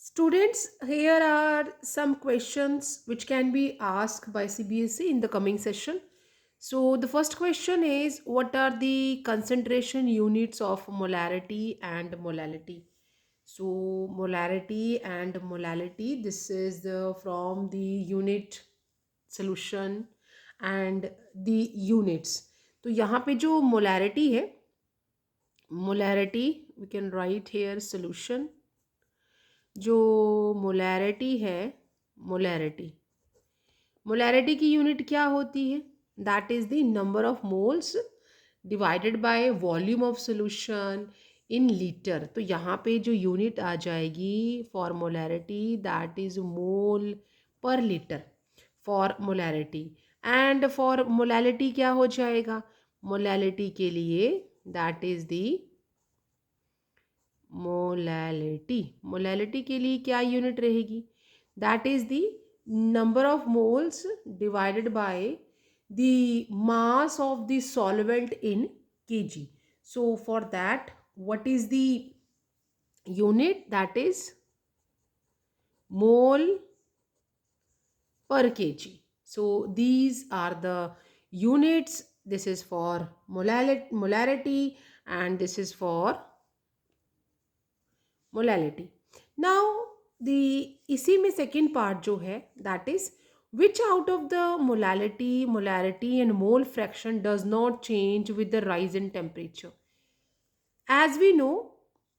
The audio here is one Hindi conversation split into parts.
Students, here are some questions which can be asked by CBSE in the coming session. So, the first question is, what are the concentration units of molarity and molality? So, molarity and molality, this is from the unit solution and the units. तो यहाँ पे जो molarity है, molarity we can write here solution. जो मोलैरिटी है, मोलैरिटी मोलैरिटी की यूनिट क्या होती है? That is the number of moles divided by volume of solution in litre. तो यहाँ पे जो यूनिट आ जाएगी for molarity, that is mole per litre for molarity. And for molality क्या हो जाएगा? मोलैलिटी के लिए that is the molality. Molality के लिए क्या यूनिट रहेगी? That is the number of moles divided by the mass of the solvent in KG. So for that what is the unit? That is mole per kg. So these are the units. This is for molarity and this is for molality. Now the इसी में second part जो है, that is which out of the molarity and mole fraction does not change with the rise in temperature. As we know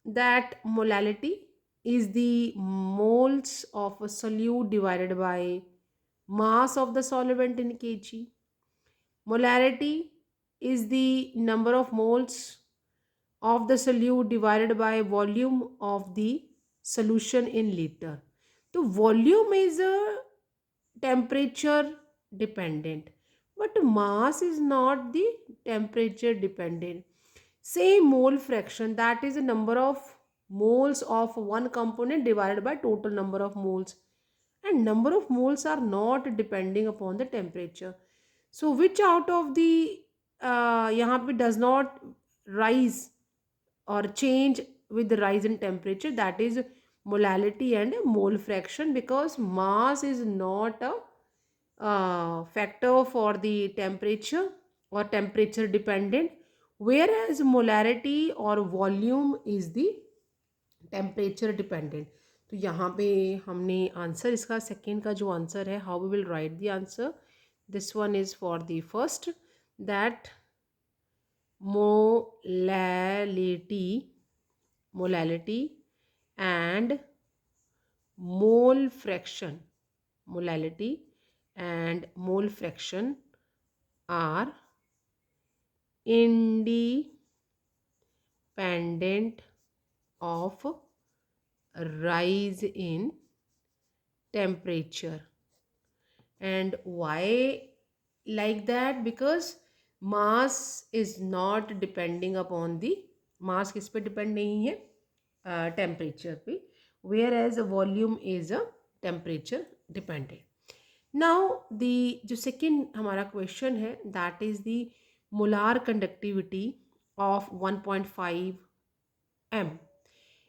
that molality is the moles of a solute divided by mass of the solvent in kg. Molarity is the number of moles of the solute divided by volume of the solution in liter. So volume is a temperature dependent, but mass is not the temperature dependent. Same mole fraction, that is the number of moles of one component divided by total number of moles, and number of moles are not depending upon the temperature. So which out of the यहाँ पे does not rise or change with the rise in temperature? That is molality and mole fraction, because mass is not a factor for the temperature or temperature dependent, whereas molarity or volume is the temperature dependent. तो यहाँ पे हमने आंसर इसका सेकेंड का जो आंसर है, how we will write the answer, this one is for the first, that molality molality and mole fraction molality and mole fraction are independent of rise in temperature. And why like that? Because mass is not depending upon the mass, किस पे डिपेंड नहीं है? टेम्परेचर पे, where as volume is a temperature dependent. Now the जो सेकेंड हमारा क्वेश्चन है, that is the molar conductivity of 1.5 m।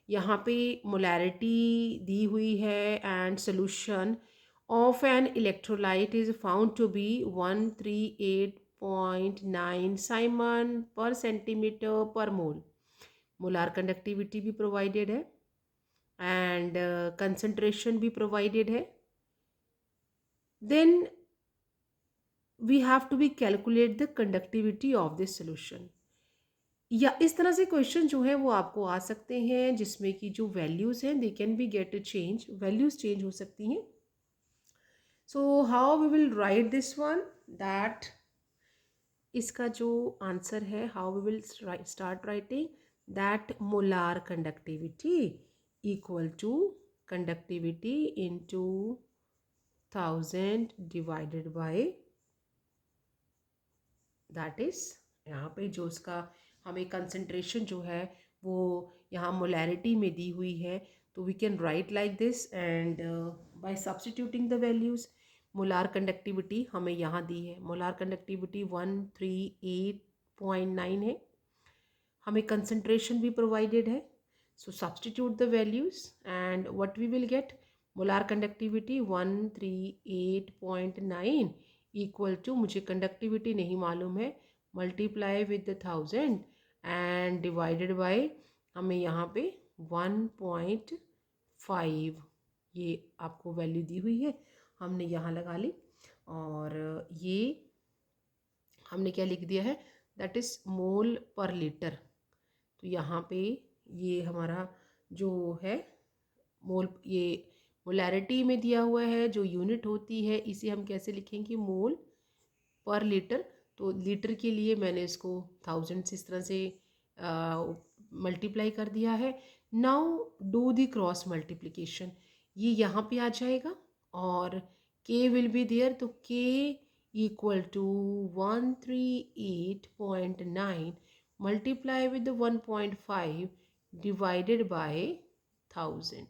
यहाँ पे मोलैरिटी दी हुई है and solution of an electrolyte is found to be 138.9 siemens per centimetre per mole. Molar conductivity भी प्रोवाइडेड है एंड कंसंट्रेशन भी प्रोवाइडेड है। Then we have to be calculate the conductivity of this solution. या इस तरह से क्वेश्चन जो है वो आपको आ सकते हैं, जिसमें कि जो वैल्यूज़ हैं they can be get change, values change हो सकती हैं। So how we will write this one, that इसका जो आंसर है, how we will start writing, that molar conductivity equal to conductivity into 1000 divided by, that is यहाँ पे जो उसका हमें कंसंट्रेशन जो है वो यहाँ मोलैरिटी में दी हुई है, तो we can write like this and by substituting the values. Molar conductivity हमें यहाँ दी है, मोलार कंडक्टिविटी 138.9 है। हमें कंसंट्रेशन भी प्रोवाइडेड है, So substitute the values and what we will get, molar conductivity 138.9 equal to, मुझे conductivity नहीं मालूम है, multiply with the 1000 and divided by, हमें यहाँ पे 1.5, ये आपको वैल्यू दी हुई है, हमने यहाँ लगा ली। और ये हमने क्या लिख दिया है, that is mole per litre. तो यहाँ पे ये हमारा जो है मोल, ये मोलैरिटी में दिया हुआ है, जो यूनिट होती है इसे हम कैसे लिखेंगे, मोल पर लीटर। तो लीटर के लिए मैंने इसको 1000 से इस तरह से मल्टीप्लाई कर दिया है। Now do the cross multiplication, ये यहाँ पे आ जाएगा और k विल बी देयर, तो k equal to 138.9 multiply with 1.5 divided by 1000।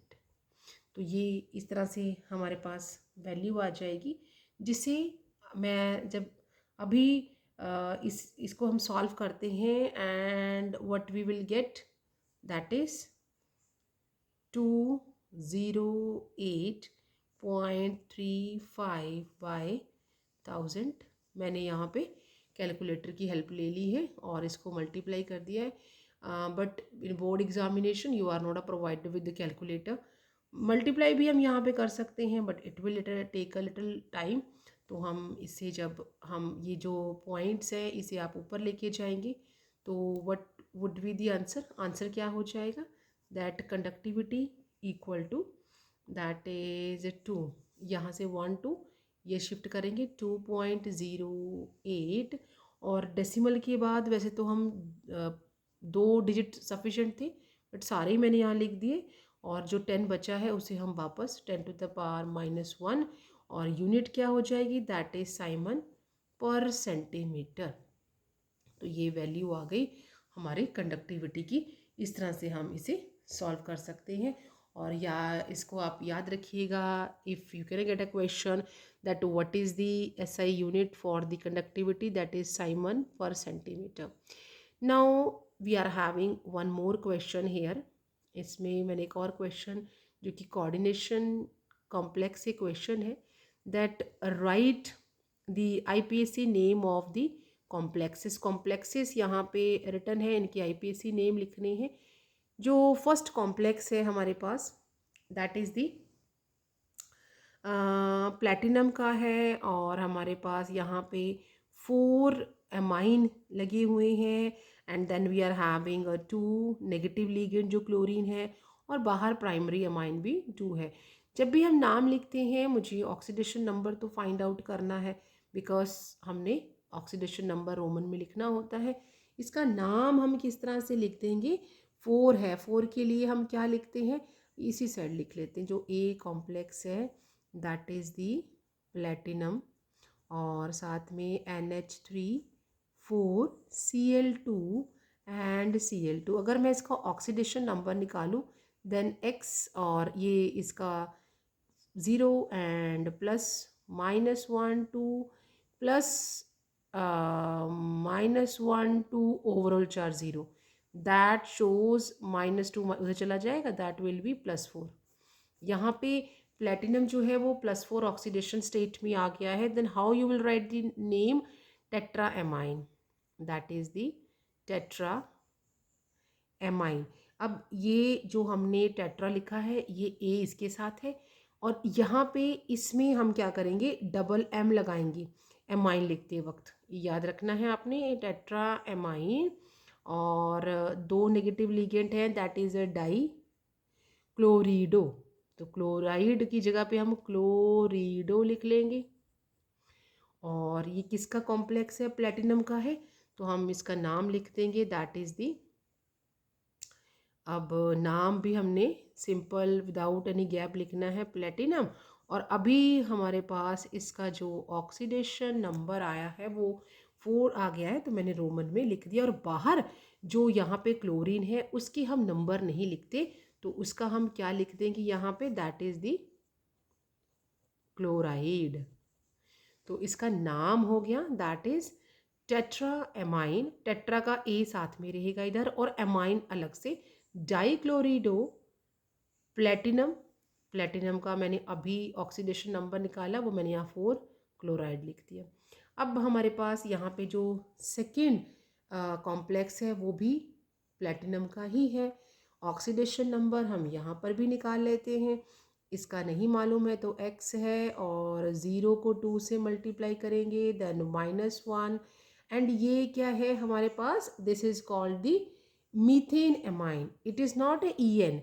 तो ये इस तरह से हमारे पास वैल्यू आ जाएगी, जिसे मैं जब अभी इसको हम सॉल्व करते हैं and what we will get, that is 208.35 by 1000। मैंने यहाँ पे कैलकुलेटर की हेल्प ले ली है और इसको मल्टीप्लाई कर दिया है, but in board examination you are not provided with the calculator. Multiply भी हम यहाँ पे कर सकते हैं but it will take a little time. तो हम इससे जब हम ये जो पॉइंट्स है इसे आप ऊपर लेके जाएंगे तो what would be the answer, answer क्या हो जाएगा, that conductivity equal to, that is 2, यहाँ से 1 2 ये शिफ्ट करेंगे 2.08, और डेसिमल के बाद वैसे तो हम 2 डिजिट सफिशेंट थे बट सारे ही मैंने यहाँ लिख दिए, और जो 10 बचा है उसे हम वापस 10 टू द पावर -1, और यूनिट क्या हो जाएगी, that is siemens per centimetre. तो ये वैल्यू आ गई हमारी कंडक्टिविटी की। इस तरह से हम इसे सॉल्व कर सकते हैं। और या इसको आप याद रखिएगा, if you can get a question that what is the SI unit for the conductivity, that is siemens per centimetre. Now we are having one more question here. इसमें मैंने एक और क्वेश्चन जो कि कोऑर्डिनेशन कॉम्प्लेक्स से क्वेश्चन है, that write the IUPAC name of the complexes यहाँ पे रिटर्न है, इनकी आईपीएससी नेम लिखने हैं। जो फर्स्ट कॉम्प्लेक्स है हमारे पास दैट इज़ दी प्लैटिनम का है, और हमारे पास यहाँ पे 4 एमाइन लगे हुए हैं, and then we are having 2 negative ligand जो क्लोरीन है, और बाहर प्राइमरी एमाइन भी 2 है। जब भी हम नाम लिखते हैं मुझे ऑक्सीडेशन नंबर तो फाइंड आउट करना है, बिकॉज हमने ऑक्सीडेशन नंबर रोमन में लिखना होता है। इसका नाम हम किस तरह से लिख देंगे, 4 है, 4 के लिए हम क्या लिखते हैं, इसी साइड लिख लेते हैं। जो ए कॉम्प्लेक्स है दैट इज़ दी प्लेटिनम, और साथ में NH3 4 Cl2 एंड Cl2। अगर मैं इसका ऑक्सीडेशन नंबर निकालूं देन X, और ये इसका 0 and plus -1 2 plus -1 2 overall charge 0, that shows -2 उधर चला जाएगा, दैट विल बी +4। यहाँ पे प्लेटिनम जो है वो +4 ऑक्सीडेशन स्टेट में आ गया है। Then how you will write the name, tetra amine, that is the tetra amine. अब ये जो हमने टेट्रा लिखा है ये ए इसके साथ है, और यहाँ पे इसमें हम क्या करेंगे, डबल एम लगाएंगे एमाइन लिखते वक्त, याद रखना है आपने, टेट्रा एमाइन। और 2 नेगेटिव लिगेंड है दैट इज अ डाई क्लोरिडो, तो क्लोराइड की जगह पे हम क्लोरिडो लिख लेंगे। और ये किसका कॉम्प्लेक्स है, प्लेटिनम का है, तो हम इसका नाम लिख देंगे दैट इज दी, अब नाम भी हमने सिंपल विदाउट एनी गैप लिखना है, प्लेटिनम। और अभी हमारे पास इसका जो ऑक्सीडेशन नंबर आया है वो 4 आ गया है, तो मैंने रोमन में लिख दिया। और बाहर जो यहाँ पे क्लोरीन है उसकी हम नंबर नहीं लिखते, तो उसका हम क्या लिख देंगे यहाँ पे, दैट इज दी क्लोराइड। तो इसका नाम हो गया that is tetra amine, tetra का ए साथ में रहेगा इधर और एमाइन अलग से, डाइक्लोरिडो प्लेटिनम, प्लेटिनम का मैंने अभी ऑक्सीडेशन नंबर निकाला, वो मैंने यहाँ 4 क्लोराइड लिख दिया। अब हमारे पास यहाँ पे जो सेकेंड कॉम्प्लेक्स है वो भी प्लेटिनम का ही है। ऑक्सीडेशन नंबर हम यहाँ पर भी निकाल लेते हैं, इसका नहीं मालूम है तो x है, और 0 को 2 से मल्टीप्लाई करेंगे, देन -1, एंड ये क्या है हमारे पास, this is called the methane amine, it is not a EN,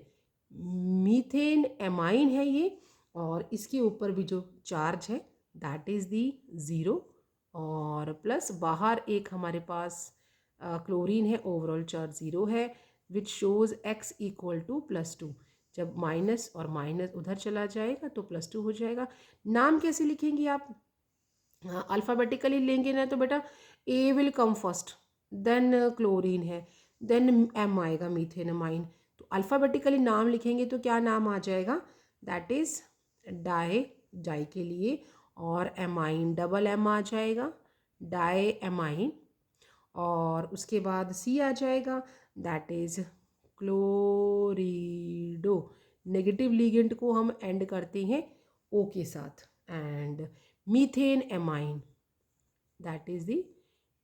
methane amine है ये, और इसके ऊपर भी जो चार्ज है दैट इज़ दी 0, और प्लस बाहर एक हमारे पास क्लोरीन है, ओवरऑल चार्ज 0 है, which shows x equal to +2। जब माइनस और माइनस उधर चला जाएगा तो +2 हो जाएगा। नाम कैसे लिखेंगे आप, हाँ अल्फ़ाबेटिकली लेंगे ना तो बेटा A will come first, then chlorine है, देन M आएगा मीथेनमाइन। तो अल्फ़ाबेटिकली नाम लिखेंगे तो क्या नाम आ जाएगा, दैट इज़ डाई, डाई के लिए, और एमाइन डबल M आ जाएगा, डाई एमाइन, और उसके बाद C आ जाएगा, दैट इज़ क्लोरिडो। नेगेटिव लिगेंड को हम एंड करते हैं O के साथ, and methane amine, that is the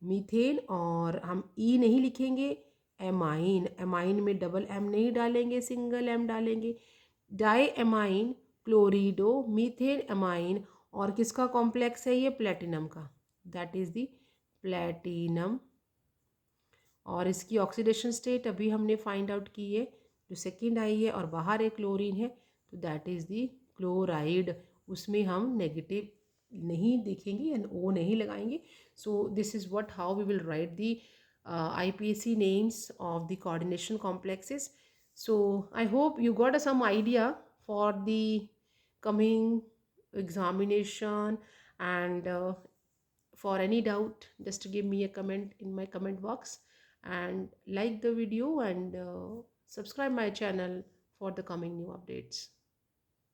methane, और हम ई नहीं लिखेंगे, एमाइन, एमाइन में डबल M नहीं डालेंगे, सिंगल M डालेंगे, डाई एमाइन क्लोरिडो मीथेन एमाइन, और किसका कॉम्प्लेक्स है ये, प्लेटिनम का, दैट इज़ दी प्लेटिनम। और इसकी ऑक्सीडेशन स्टेट अभी हमने फाइंड आउट की है, जो सेकेंड आई है और बाहर एक क्लोरीन है, तो दैट इज़ दी क्लोराइड, उसमें हम नेगेटिव नहीं देखेंगे एंड ओ नहीं लगाएंगे। So this is what how we will write the IPAC names of the coordination complexes. So I hope you got some idea for the coming examination, and for any doubt just give me a comment in my comment box, and like the video, and subscribe my channel for the coming new updates.